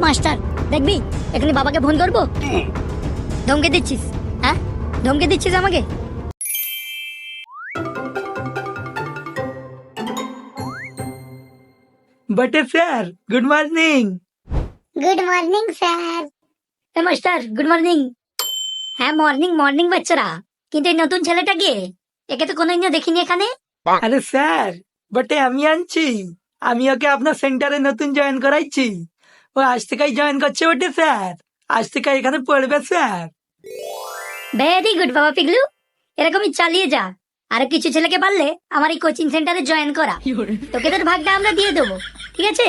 Master দেখবি এখানে বাবাকে ফোন করবো। ধমকে দিচ্ছিস? হ্যাঁ ধমকে দিচ্ছিস আমাকে? बटे sir good morning. Good morning sir. এ মাস্টার গুড মর্নিং। হ্যাঁ মর্নিং মর্নিং বাচ্চারা, কিন্তু এই নতুন ছেলেটাকে, একে তো কোনোদিনও দেখিনি এখানে। আরে স্যার বটে আমি আনছি, আমি ওকে আপনার সেন্টারে নতুন জয়েন করাইছি। ও আজ থেকেই জয়েন করছে বটে স্যার, আজ থেকে এখানে পড়বে স্যার। ভেরি গুড বাবা পিগলু, এরকমই চালিয়ে যা। আর কিছু ছেলেকে পারলে আমার এই কোচিং সেন্টারে জয়েন করা, তোকে তোর ভাগটা আমরা দিয়ে দেবো, ঠিক আছে?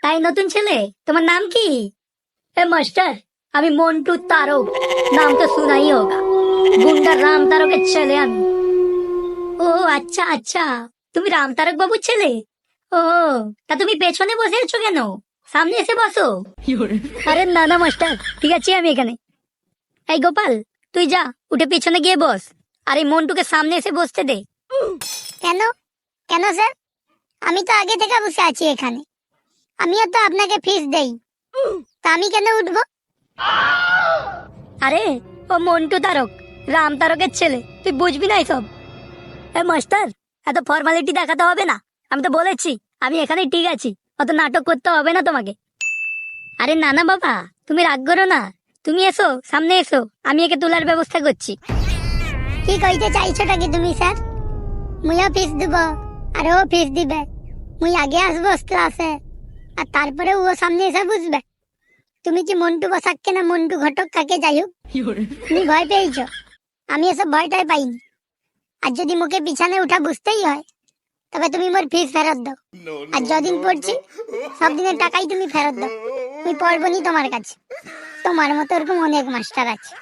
তাই নতুন ছেলে, তোমার নাম কি? এ মাস্টার আমি মন্টু তারক, নাম তো শোনাই হোগা। গুন্ডা রাম তারকের ছেলে আমি। ও আচ্ছা আচ্ছা, তুমি রাম তারক বাবুর ছেলে? ও তা তুমি পেছনে বসে আছো কেন? সামনে এসে বসো। আরে না না মাস্টার, ঠিক আছে আমি এখানে। এই গোপাল তুই যা, উঠে পিছনে গিয়ে বস, আর এই মন্টুকে সামনে এসে বসতে দে। কেন কেন স্যার, আমি তো আগে থেকে বসে আছি এখানে, আমিও তো আপনাকে ফিস দেই, তা আমি কেন উঠবো? আরে ও মন্টু তারক, রাম তারকের ছেলে, তুই বুঝবি না এসব। এ মাস্টার এত ফর্মালিটি দেখাতে হবে না, আমি তো বলেছি আমি এখানেই ঠিক আছি, অত নাটক করতে হবে না তোমাকে। আরে না না বাবা, তুমি রাগ করো না, তুমি এসো সামনে এসো, আমি একে তোলার ব্যবস্থা করছি। কি কইতে চাইছোটা কি তুমি স্যার? মুইও ফিস দিব আর ও ফিস দিবে, মুই আগে আসবো ক্লাসে, আর তারপরে ও সামনে এসে বুঝবে। তুমি কি মন্টু বসাককে না মন্টু ঘটক কাকে যাই হোক, তুমি ভয় পেয়েছো, আমি এসব ভয়টাই পাইনি। আর যদি মুখে পিছনে উঠা বুঝতেই হয়, তবে তুমি মোর ফিস ফেরত দাও, আর যদিন পড়ছি সব দিনের টাকাই তুমি ফেরত দাও। তুমি পড়বনি তোমার কাছে, তোমার মতো এরকম অনেক মাস্টার আছে।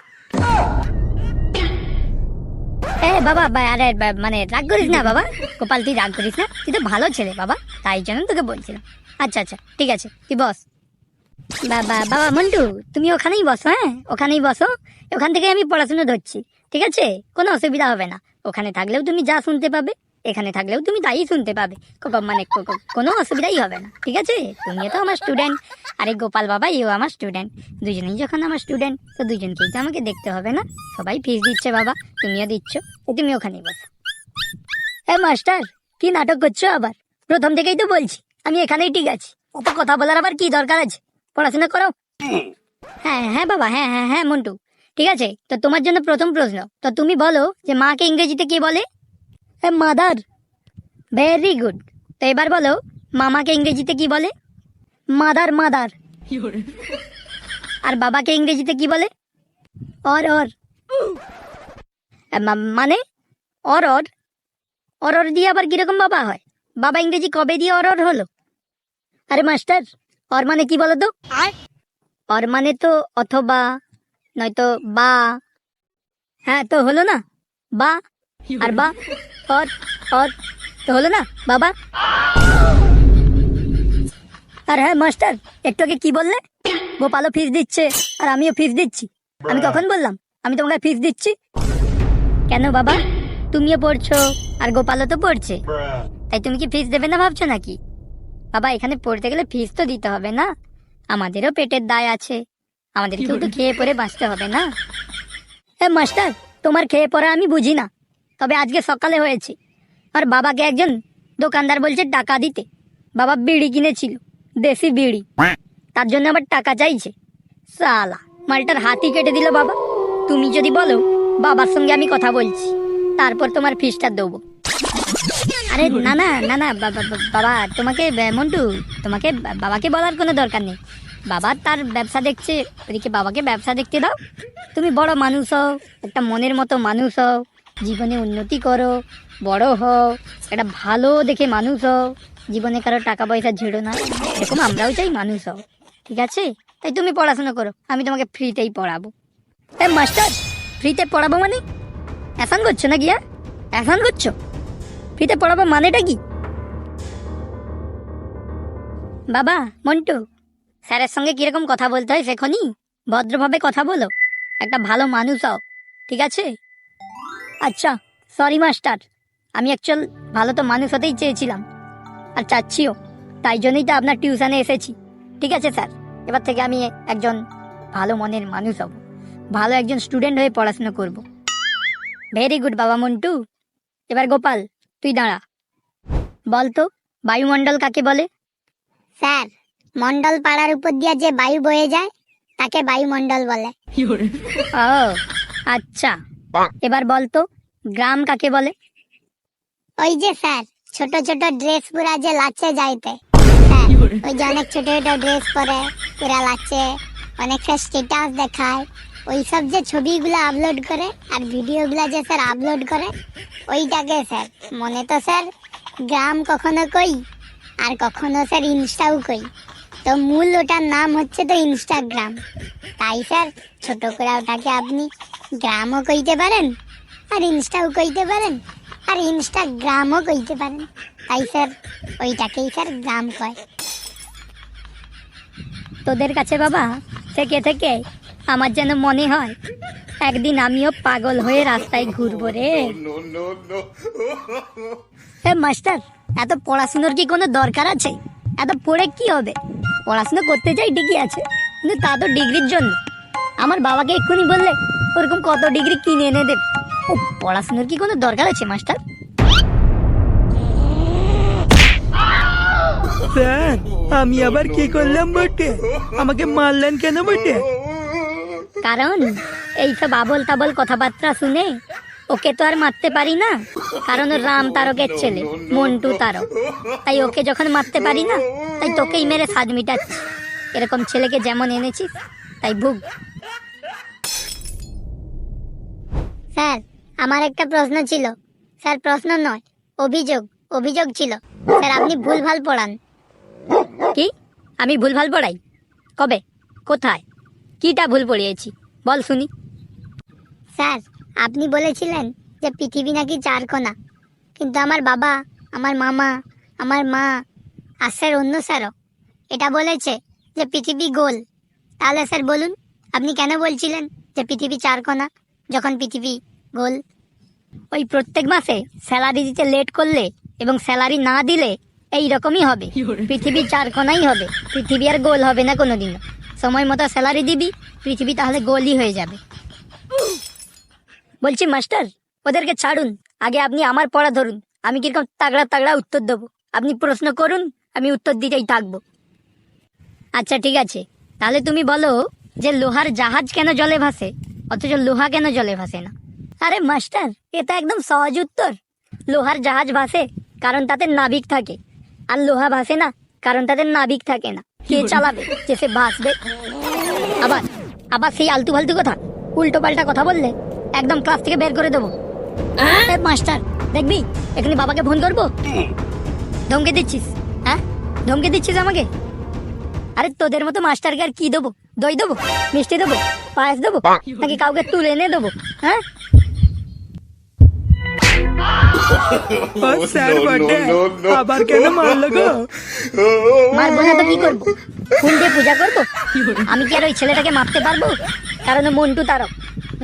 এ বাবা আরে মানে রাগ করিস না বাবা, গোপাল তুই রাগ করিস না, তুই তো ভালো ছেলে বাবা, তাই জন্য তোকে বলছিলাম। আচ্ছা আচ্ছা ঠিক আছে, তুই বস। বাবা বাবা মন্টু তুমি ওখানেই বসো, হ্যাঁ ওখানেই বসো, ওখান থেকে আমি পড়াশোনা ধরছি, ঠিক আছে? কোনো অসুবিধা হবে না, ওখানে থাকলেও তুমি যা শুনতে পাবে, এখানে থাকলেও তুমি তাই শুনতে পাবে, মানে কোনো অসুবিধাই হবে না, ঠিক আছে? তুমিও তো আমার স্টুডেন্ট, আরে গোপাল বাবা এও আমার স্টুডেন্ট, দুজনেই যখন আমার স্টুডেন্ট, তো দুজনকেই তো আমাকে দেখতে হবে না? সবাই ফিস দিচ্ছে বাবা, তুমিও দিচ্ছ, তো তুমি ওখানেই বসো। এ মাস্টার কি নাটক করছো আবার? প্রথম থেকেই তো বলছি আমি এখানেই ঠিক আছি, অত কথা বলার আবার কি দরকার আছে? পড়াশোনা করো। হ্যাঁ হ্যাঁ বাবা, হ্যাঁ হ্যাঁ হ্যাঁ মন্টু, ঠিক আছে। তো তোমার জন্য প্রথম প্রশ্ন, তো তুমি বলো যে মাকে ইংরেজিতে কি বলে? মাদার। Very good. তো এবার বলো মামাকে ইংরেজিতে কি বলে? Mother mother. আর বাবাকে ইংরেজিতে কি বলে? Or or. মানে অর অর? অর অর দিয়ে আবার কিরকম বাবা হয়? বাবা ইংরেজি কবে দিয়ে অর অর হলো? আরে মাস্টার অর মানে কি বলো তো? অর মানে তো অথবা, নয়তো বা। হ্যাঁ তো হলো না, বা আর বা, অর অর, তো হলো না বাবা। আর হ্যাঁ মাস্টার, একটু আগে কি বললে? গোপালও ফিস দিচ্ছে আর আমিও ফিস দিচ্ছি, আমি কখন বললাম আমি তোমাকে ফিস দিচ্ছি? কেন বাবা, তুমিও পড়ছো আর গোপালও তো পড়ছে, তাই তুমি কি ফিস দেবে না ভাবছো নাকি? বাবা এখানে পড়তে গেলে ফিস তো দিতে হবে না, আমাদেরও পেটের দায় আছে, আমাদেরকেও তো খেয়ে পরে বাঁচতে হবে না? হ্যাঁ মাস্টার, তোমার খেয়ে পড়া আমি বুঝি না, তবে আজকে সকালে হয়েছে, আর বাবাকে একজন দোকানদার বলছে টাকা দিতে, বাবা বিড়ি কিনেছিল, দেশি বিড়ি, তার জন্য আবার টাকা চাইছে। সালা মালটার হাতই কেটে দিল বাবা। তুমি যদি বলো বাবার সঙ্গে আমি কথা বলছি, তারপর তোমার ফিসটা দেবো। আরে না না না না বাবা, তোমাকে মন্টু, তোমাকে বাবাকে বলার কোনো দরকার নেই, বাবা তার ব্যবসা দেখছে, ওদিকে বাবাকে ব্যবসা দেখতে দাও। তুমি বড় মানুষ হও, একটা মনের মতো মানুষ হও, জীবনে উন্নতি করো, বড় হও, একটা ভালো দেখে মানুষ হও, জীবনে কারো টাকা পয়সা ঝেড়ো না, এরকম আমরাও চাই মানুষ হও, ঠিক আছে? তাই তুমি পড়াশোনা করো, আমি তোমাকে ফ্রিতেই পড়াবো। মাস্টার ফ্রিতে পড়াবো মানে অ্যাসান করছো না গিয়া? অ্যাসান করছো? ফ্রিতে পড়াবো মানেটা কি? বাবা মন্টু, স্যারের সঙ্গে কিরকম কথা বলতে হয় শেখনি, ভদ্রভাবে কথা বলো, একটা ভালো মানুষ হও, ঠিক আছে? আচ্ছা সরি মাস্টার, আমি অ্যাকচুয়াল ভালো তো মানুষ হতেই চেয়েছিলাম আর চাচ্ছিও, তাই জন্যই তো আপনার টিউশনে এসেছি, ঠিক আছে স্যার, এবার থেকে আমি একজন ভালো মনের মানুষ হব, ভালো একজন স্টুডেন্ট হয়ে পড়াশোনা করব। ভেরি গুড বাবা মন্টু। এবার গোপাল, তুই দাঁড়া, বল তো বায়ুমণ্ডল কাকে বলে? স্যার, মন্ডল পাড়ার উপর দিয়ে যে বায়ু বয়ে যায় তাকে বায়ুমণ্ডল বলে। ও আচ্ছা, এবার বল তো গ্রাম কাকে বলে? ওই যে স্যার, ছোট ছোট ড্রেস পুরা যে লাচে যাইতে স্যার, ওই যে অনেক ছোট ছোট ড্রেস পরে পুরা লাচে, অনেকটা স্ট্যাটাস দেখায়, ওই সব যে ছবিগুলো আপলোড করে আর ভিডিওগুলো যে স্যার আপলোড করে, ওইটাকে স্যার মনে তো স্যার গ্রাম কখনো কই আর কখনো স্যার ইনস্টাও কই, তো মূল ওটার নাম হচ্ছে তো ইনস্টাগ্রাম। তাই স্যার ছোট করে ওটাকে আপনি গ্রামও কইতে পারেন আর ইনস্টাও কইতে পারেন আর ইনস্টাগ্রামও কইতে পারেন। তাই স্যার ওইটাকেই স্যার গ্রাম কয়। তোদের কাছে বাবা থেকে থেকে আমার যেন মনে হয় একদিন আমিও পাগল হয়ে রাস্তায় ঘুরবো রে। মাস্টার, এত পড়াশুনোর কি কোনো দরকার আছে? এত পড়ে কি হবে? পড়াশুনো করতে চাই ঠিকই আছে, কিন্তু তা তো ডিগ্রির জন্য। আমার বাবাকে এক্ষুনি বললে ওরকম কত ডিগ্রি কিনে এনে দেবে। ও, পড়াশুনোর কি কোনো দরকার আছে মাস্টার? স্যার, আমি আবার কি করলাম বটে? আমাকে মারলেন কেন বটে? কারণ এইসব আবল তাবল কথাবার্তা শুনে ওকে তো আর মারতে পারি না, কারণ ও রাম তারকের ছেলে, মন্টু তারক। তাই ওকে যখন মারতে পারি না, তাই তোকেই মেরে সাজ মিটাচ্ছি। এরকম ছেলেকে যেমন এনেছিস তাই ভুগ। স্যার, আমার একটা প্রশ্ন ছিল। স্যার, প্রশ্ন নয়, অভিযোগ অভিযোগ ছিল। স্যার, আপনি ভুলভাল পড়ান। কি? আমি ভুলভাল পড়াই? কবে? কোথায়? কিটা ভুল পড়িয়েছি বল শুনি। স্যার, আপনি বলেছিলেন যে পৃথিবী নাকি চারকোনা, কিন্তু আমার বাবা, আমার মামা, আমার মা আর স্যার অন্য স্যারও এটা বলেছে যে পৃথিবী গোল। তাহলে স্যার বলুন, আপনি কেন বলছিলেন যে পৃথিবী চারকোনা যখন পৃথিবী গোল? ওই প্রত্যেক মাসে স্যালারি দিতে লেট করলে এবং স্যালারি না দিলে এই রকমই হবে। পৃথিবী চারকোনাই হবে, পৃথিবী আর গোল হবে না কোনোদিনও। সময় মতো স্যালারি দিবি, পৃথিবী তাহলে গোলই হয়ে যাবে। বলছি মাস্টার, ওদেরকে ছাড়ুন, আগে আপনি আমার পড়া ধরুন। আমি কিরকম তাগড়া তাগড়া উত্তর দেবো, আপনি প্রশ্ন করুন, আমি উত্তর দিতেই থাকবো। আচ্ছা ঠিক আছে, তাহলে তুমি বলো যে লোহার জাহাজ কেন জলে ভাসে অথচ লোহা কেন জলে ভাসে না? আরে মাস্টার, এটা একদম সহজ উত্তর। লোহার জাহাজ ভাসে কারণ তাতে নাবিক থাকে, আর লোহা ভাসে না কারণ তাদের নাবিক থাকে না। কে চালাবে যে সে ভাসবে? আবার আবার সেই আলতু ফালতু কথা, উল্টো পাল্টা কথা বললে একদম ক্লাস থেকে বের করে দেবো। মাস্টার দেখবি, এখানে বাবাকে ফোন করবো। ধমকে দিচ্ছিস? হ্যাঁ, ধমকে দিচ্ছিস আমাকে? আরে তোদের মতো মাস্টারকে আর কি দেবো? দই দেবো, মিষ্টি দেবো, পায়েস দেবো, নাকি কাউকে তুলে এনে দেবো? হ্যাঁ, ও স্যার বটে, আবার কেন মারলো গো? মারবো না তো কি করবো? ফুল দিয়ে পূজা করবো? আমি কি আর ওই ছেলেটাকে মারতে পারবো? কারণ ও মন্টু তারক,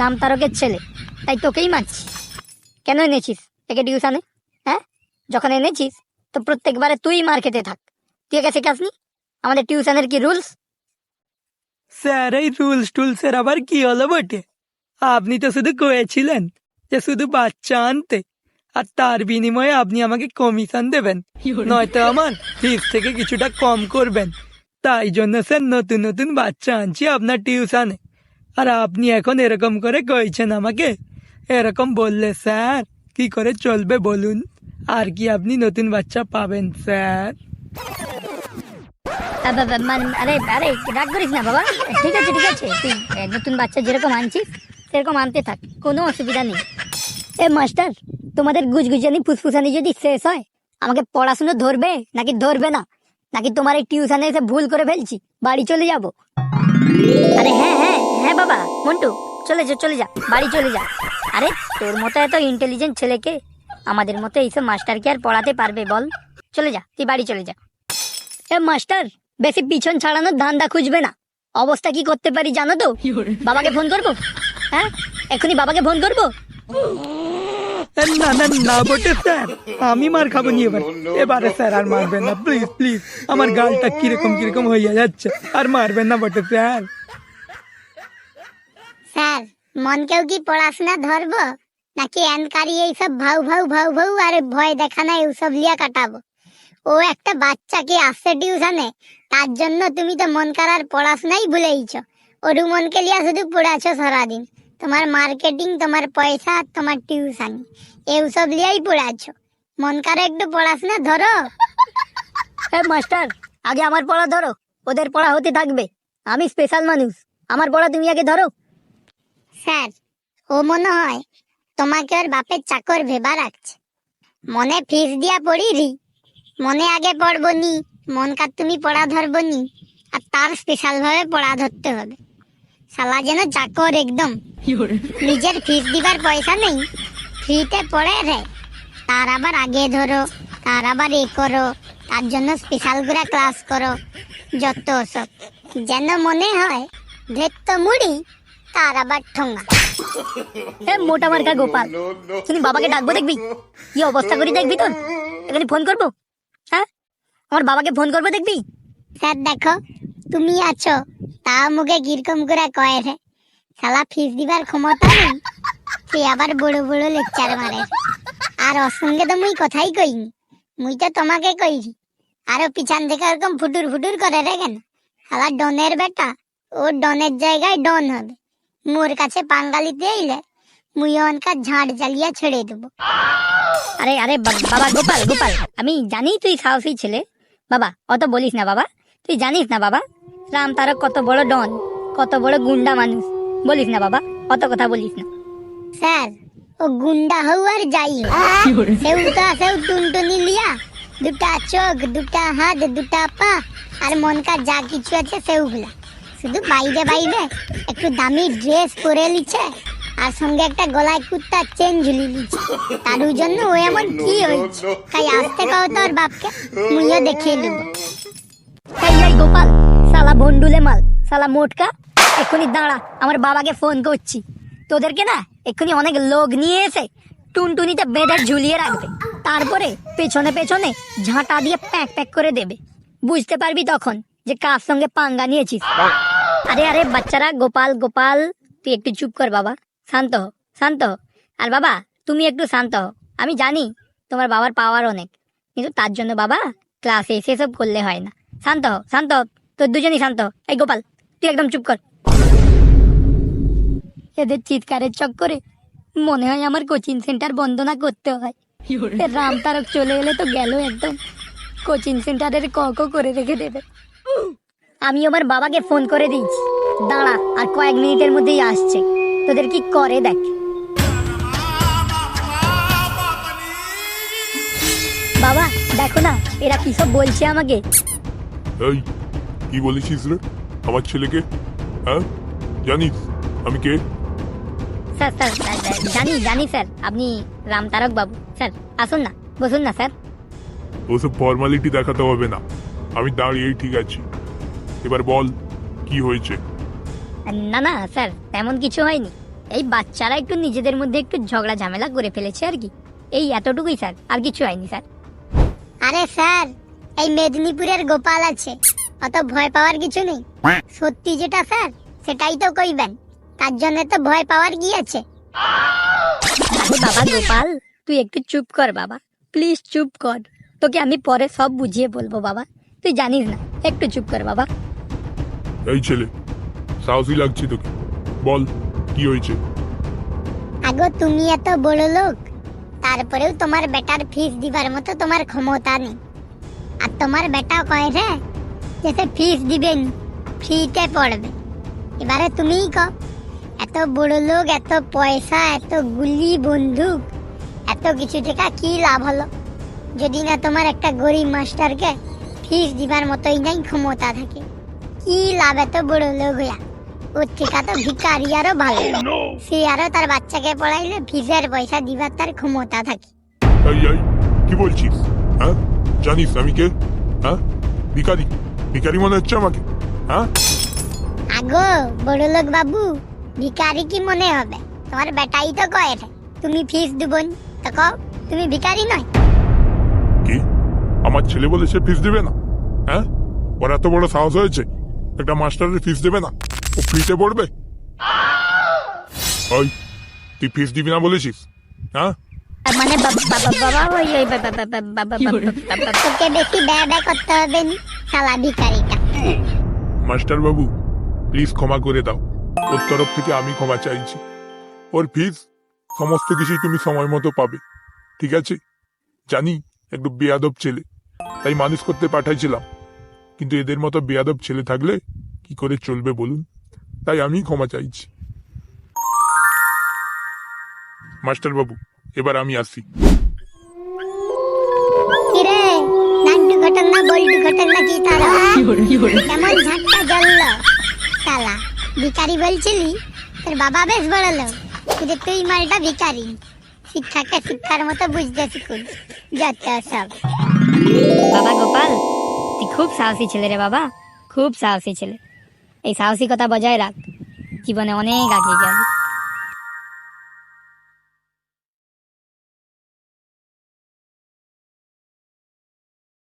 নাম তারকের ছেলে, তাই তোকেই মারছি। কেন এনেছিস একে টিউশনে? হ্যাঁ, যখন এনেছিস তো প্রত্যেকবারে তুই মার খেতে থাক। তুই একে শেখাসনি আমাদের টিউশনের কি রুলস? স্যার, এই রুলস টুলসের আবার কি হলো বটে? আপনি তো শুধু কয়েছিলেন যে শুধু বাচ্চা আনতে, আর তার বিনিময়ে আপনি আমাকে কমিশন দেবেন, নয়তো আমার ফিস থেকে কিছুটা কম করবেন। তাই জন্য স্যার নতুন নতুন বাচ্চা আনছি আপনার টিউশনে, আর আপনি এখন এরকম করে কইছেন আমাকে। এরকম বললে স্যার কি করে চলবে বলুন? আর কি আপনি নতুন বাচ্চা পাবেন স্যার? আরে আরে রাগ করিস না বাবা, ঠিক আছে ঠিক আছে, তুই নতুন বাচ্চা যেরকম আনছিস সেরকম আনতে থাক, কোনো অসুবিধা নেই। এ মাস্টার, তোমাদের গুজগুজানি ফুসফুসানি যদি শেষ হয়, আমাকে পড়াশুনো ধরবে নাকি ধরবে না? নাকি তোমার এই টিউশনে এসে ভুল করে ফেলছি, বাড়ি চলে যাব? আরে হ্যাঁ হ্যাঁ হ্যাঁ বাবা মন্টু, চলে যা চলে যা, বাড়ি চলে যা। আরে তোর মতো এত ইন্টেলিজেন্ট ছেলেকে আমাদের মতো এইসব মাস্টার কি আর পড়াতে পারবে বল? চলে যা, তুই বাড়ি চলে যা। এ মাস্টার, বেশি পিছন ছাড়ানোর ধান্দা খুঁজবে না। অবস্থা কি করতে পারি জানো তো? বাবাকে ফোন করবো? হ্যাঁ, এখনই বাবাকে ফোন করবো? না না না বটে স্যার, আমি মার খাবো নি এবার। এবারে স্যার আর মারবেন না, প্লিজ প্লিজ। আমার গালটা কিরকম কিরকম হইয়া যাচ্ছে, আর মারবেন না বটে স্যার। স্যার মনকেও কি পড়াশোনা ধরবো, নাকি এনকারি এইসব ভাউ ভাউ ভাউ ভাউ আর ভয় দেখানো এইসব লিয়া কাটাবো? ও একটা বাচ্চাকে আসছে টিউশনে, তার জন্য তুমি তো মন কারার পড়াশোনাই ভুলেইছো। ওরু মনকে লিয়া শুধু পড়াছো সারাদিন। তোমার মার্কেটিং, তোমার পয়সা, আর তোমার টিউশন, এইসব লিয়াই পড়াছো। মন কারা একটু পড়াশোনা ধরো। মাস্টার, আগে আমার পড়া ধরো, ওদের পড়া হতে থাকবে। আমি স্পেশাল মানুষ, আমার পড়া তুমি আগে ধরো। স্যার ও মনে হয় তোমাকে ওর বাপের চাকর ভেবা রাখছে। মনে ফিস দিয়া পড়িরি, মনে আগে পড়বো নি, মন কার তুমি পড়া ধরবো নি, আর তার স্পেশাল ভাবে পড়া ধরতে হবে। শালা যেন চাকর একদম, নিজের ফিস দিবার পয়সা নেই, ফ্রিতে পড়ে রে। তার আবার আগে ধরো, তার আবার এ করো, তার জন্য স্পেশাল করে ক্লাস করো, যত সব। যেন মনে হয় ধেত্ত মুড়ি, তার আবার ঠোঙ্গা। মোটা মার্কা গোপাল, তুমি বাবাকে ডাকবো দেখবি কি অবস্থা করি, দেখবি তোর এখানে ফোন করবো। হ্যাঁ, আমার বাবাকে ফোন করবো দেখবি। স্যার দেখো, তুমি আছো তাও মুখে কিরকম করে কয়ে রে। শালা ফিস দিবার ক্ষমতা নেই, সে আবার বড় বড় লেকচার মারে। আর ওর সঙ্গে তো মুই কথাই কইনি, মুই তো তোমাকে কইছি। আরো পিছন থেকে এরকম ফুটুর ফুটুর করে রে কেন? শালা ডনের বেটা, ও ডনের জায়গায় ডন হবে। মোর কাছে পাঙ্গালিতে এলে মুই অনকার ঝাড় জ্বালিয়ে ছেড়ে দেবো। আরে আরে বাবা গোপাল গোপাল, আমি জানি তুই সাহসী ছেলে। বাবা অত বলিস না বাবা, তুই জানিস না বাবা রাম তারক কত বড় ডন, কত বড় গুন্ডা মানুষ। বলিস না বাবা, অত কথা বলিস না। স্যার ও গুন্ডা হও আর যাই হোক, সেও তো সেও টুনটুনি লিয়া, দুটা চোখ, দুটা হাত, দুটা পা, আর মনকার যা কিছু আছে সেগুলা। শুধু বাইরে বাইরে একটু দামি ড্রেস পরে লিছে, আর সঙ্গে একটা গলায় কুত্তার চেন ঝুলি লিছে। তার জন্য ও এমন কি হয়েছে, তাই আসতে কও তোর বাপকে, মুইও দেখিয়ে নেব। এই গোপাল, শালা ভন্ডুলে মাল, শালা মোটকা, এক্ষুনি দাঁড়া, আমার বাবাকে ফোন করছি। তোদেরকে না এক্ষুনি অনেক লোক নিয়ে এসে টুনটুনিতে বেঁধে ঝুলিয়ে রাখবে, তারপরে পেছনে পেছনে ঝাঁটা দিয়ে প্যাক প্যাক করে দেবে। বুঝতে পারবি তখন যে কার সঙ্গে পাঙ্গা নিয়েছিস। আরে আরে বাচ্চারা, গোপাল গোপাল তুই একটু চুপ কর বাবা, শান্ত হ শান্ত হ। আর বাবা তুমি একটু শান্ত হও। আমি জানি তোমার বাবার পাওয়ার অনেক, কিন্তু তার জন্য বাবা ক্লাসে এসে সব করলে হয় না। শান্ত হ শান্ত হ, তোর দুজনই শান্ত হ। এই গোপাল তুই একদম চুপ কর। এদের চিৎকারের চক্করে মনে হয় আমার কোচিং সেন্টার বন্ধ না করতে হয়। রাম তারক চলে এলে তো গেল একদম, কোচিং সেন্টারের ক করে রেখে দেবে। আমি আমার বাবাকে ফোন করে দিয়েছি, দাঁড়া, আর কয়েক মিনিটের মধ্যেই আসছে। তোদের কি করে দেখ। বাবা দেখো না এরা কি সব বলছে আমাকে। এই কি বলেছিস রে আমার ছেলেকে? হ্যাঁ, জানিস আমি কে? স্যার স্যার জানি জানি স্যার, আপনি রাম তারক বাবু। স্যার আসুন না, বসুন না স্যার। ওসব ফর্মালিটি দেখাতে হবে না, আমি দাঁড়িয়েই ঠিক আছি। এবার বল কি হয়েছে? না না স্যার, তেমন কিছু হয়নি। এই বাচ্চারা একটু নিজেদের মধ্যে একটু ঝগড়া ঝামেলা করে ফেলেছে আর কি, এই এতটুকুই স্যার, আর কিছু হয়নি স্যার। আরে স্যার, এই মেদিনীপুরের গোপাল আছে, অত ভয় পাওয়ার কিছু নেই। সত্যি যেটা স্যার সেটাই তো কইবেন, তার জন্য তো ভয় পাওয়ার কি আছে? আরে বাবা গোপাল তুই একটু চুপ কর বাবা, প্লিজ চুপ কর, তোকে আমি পরে সব বুঝিয়ে বলবো বাবা, তুই জানিস না, একটু চুপ কর বাবা। এই ছেলে সাহসী লাগছে তোকে, বল কি হয়েছে? আগো তুমি এত বড় লোক, তারপরেও তোমার বেটার ফিস দিবার মতো তোমার ক্ষমতা নেই। আর তোমার বেটাও কয় রে যে ফিস দিবেন, ফ্রিতে পড়বে। এবারে তুমিই কও, এত বড় লোক, এত পয়সা, এত গুলি বন্দুক, এত কিছু টাকা কি লাভ হলো যদি না তোমার একটা গরিব মাস্টারকে ফিস দিবার মতোই নাই ক্ষমতা থাকে? কি লাভ এত বড় লোক হইয়া? ওর থেকে তো ভিখারি আরো ভালো, সে আরো তার বাচ্চাকে পড়াইলে ফিসের পয়সা দিবার তার ক্ষমতা থাকে। এই এই কি বলছিস? হ্যাঁ, জানিস আমি কে? হ্যাঁ, ভিখারি? ভিখারি মনে হচ্ছে আমাকে? হ্যাঁ আগো বড় লোক বাবু, ভিখারি কি মনে হবে? তোমার বেটাই তো কয় রে তুমি ফিস দিবন, তো কও তুমি ভিখারি নয়? কি আমার ছেলে বলে সে ফিস দেবে না? হ্যাঁ, ওর এত বড় সাহস হয়েছে একটা মাস্টারের ফিস দেবে না, ও ফ্রিতে পড়বে? ওই তুই ফিস দিবি না বলেছিস? হ্যাঁ, মানে বাবা ওই তোকে বেশি ব্যয় করতে হবে না শালা ভিখারিটা। মাস্টার বাবু প্লিজ ক্ষমা করে দাও, ওর তরফ থেকে আমি ক্ষমা চাইছি। ওর ফিস সমস্ত কিছুই তুমি সময় মতো পাবে, ঠিক আছে? জানি একটু বেয়াদব ছেলে, তাই মানুষ করতে পাঠাইছিলাম, কিন্তু এদের মতো বেয়াদব ছেলে থাকলে কি করে চলবে বলুন? তাই আমি ক্ষমা চাইছি। মাস্টার বাবু এবার আমি আসি। কিরে নান্টু ঘটক না বল্টু ঘটক না কি তারা কেমন ঝাটকা জ্বললো শালা? ভিখারি বলছিলি, তোর বাবা বেশ বড় লোক, কিন্তু তুই মালটা ভিখারি। শিক্ষাকে শিক্ষার মতো বুঝতে শিখুন যত সব। বাবা গোপাল, তুই খুব সাহসী ছেলে রে বাবা, খুব সাহসী ছেলে। এই সাহসিকতা বজায় রাখ, জীবনে অনেক আগে যাবি।